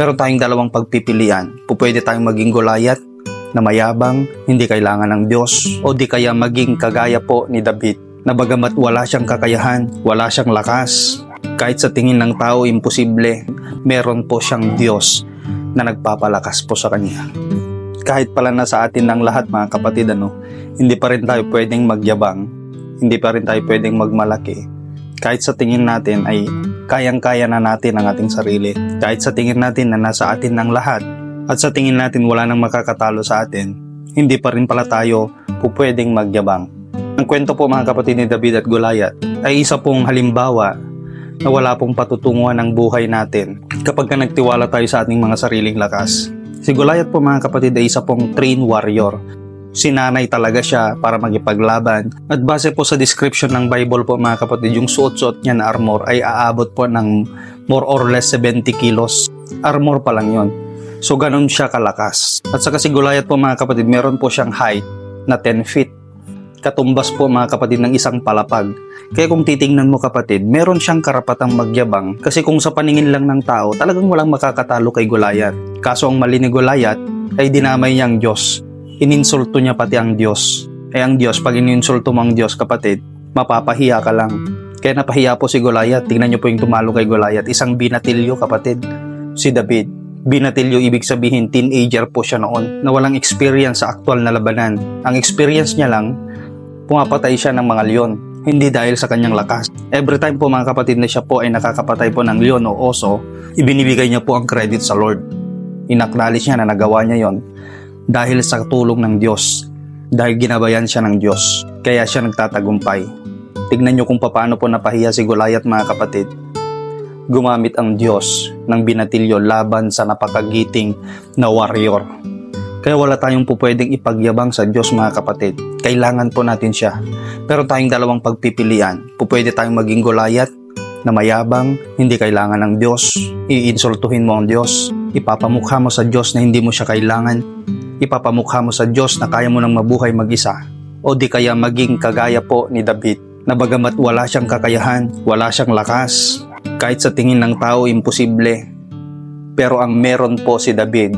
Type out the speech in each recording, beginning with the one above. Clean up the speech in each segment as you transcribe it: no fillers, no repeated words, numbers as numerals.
Pero tayong dalawang pagpipilian. Pwede tayong maging Goliath na mayabang, hindi kailangan ng Diyos, o di kaya maging kagaya po ni David na bagamat wala siyang kakayahan, wala siyang lakas, kahit sa tingin ng tao imposible, meron po siyang Diyos na nagpapalakas po sa kanya. Kahit pala na sa atin ng lahat mga kapatid, hindi pa rin tayo pwedeng magyabang, hindi pa rin tayo pwedeng magmalaki. Kahit sa tingin natin ay kayang-kaya na natin ang ating sarili. Kahit sa tingin natin na nasa atin ng lahat at sa tingin natin wala nang makakatalo sa atin, hindi pa rin pala tayo pwedeng magyabang. Ang kwento po mga kapatid ni David at Goliath ay isa pong halimbawa na wala pong patutunguhan ng buhay natin kapag nagtiwala tayo sa ating mga sariling lakas. Si Goliath po mga kapatid ay isa pong trained warrior. Sinanay talaga siya para magipaglaban. At base po sa description ng Bible po mga kapatid, yung suot-suot niya na armor ay aabot po ng more or less 70 kilos. Armor pa lang yon. So ganun siya kalakas. At saka si Goliath po mga kapatid, meron po siyang height na 10 feet. Katumbas po mga kapatid ng isang palapag. Kaya kung titingnan mo kapatid, meron siyang karapatang magyabang. Kasi kung sa paningin lang ng tao, talagang walang makakatalo kay Goliath. Kaso ang mali ni Goliath ay dinamay niya ang Diyos. Ininsulto niya pati ang Diyos. Ang Diyos, pag ininsulto mo ang Diyos kapatid, mapapahiya ka lang. Kaya napahiya po si Goliath. Tingnan niyo po yung tumalo kay Goliath. Isang binatilyo kapatid, si David. Binatilyo ibig sabihin teenager po siya noon na walang experience sa aktual na labanan. Ang experience niya lang, pumapatay siya ng mga leon. Hindi dahil sa kanyang lakas. Every time po mga kapatid na siya po ay nakakapatay po ng leon o oso, ibinibigay niya po ang credit sa Lord. Inacknowledge niya na nagawa niya yon dahil sa tulong ng Diyos, dahil ginabayan siya ng Diyos, kaya siya nagtatagumpay. Tignan nyo kung paano po napahiya si Goliath mga kapatid. Gumamit ang Diyos ng binatilyo laban sa napakagiting na warrior. Kaya wala tayong pwedeng ipagyabang sa Diyos mga kapatid. Kailangan po natin siya. Pero tayong dalawang pagpipilian. Pwede tayong maging Goliath na mayabang, hindi kailangan ng Diyos. Iinsultuhin mo ang Diyos. Ipapamukha mo sa Diyos na hindi mo siya kailangan. Ipapamukha mo sa Diyos na kaya mo nang mabuhay mag-isa. O di kaya maging kagaya po ni David na bagamat wala siyang kakayahan, wala siyang lakas, kahit sa tingin ng tao imposible. Pero ang meron po si David,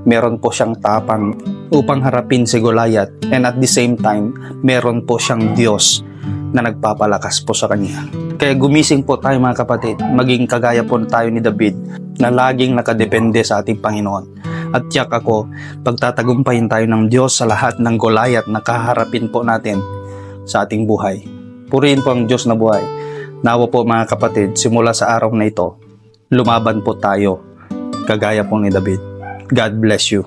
meron po siyang tapang upang harapin si Goliath, and at the same time, meron po siyang Diyos na nagpapalakas po sa kanya. Kaya gumising po tayo mga kapatid, maging kagaya po tayo ni David na laging nakadepende sa ating Panginoon. At tiyak ako, pagtatagumpayin tayo ng Diyos sa lahat ng Goliath na kaharapin po natin sa ating buhay. Purihin po ang Diyos na buhay. Nawa po mga kapatid, simula sa araw na ito, lumaban po tayo kagaya po ni David. God bless you.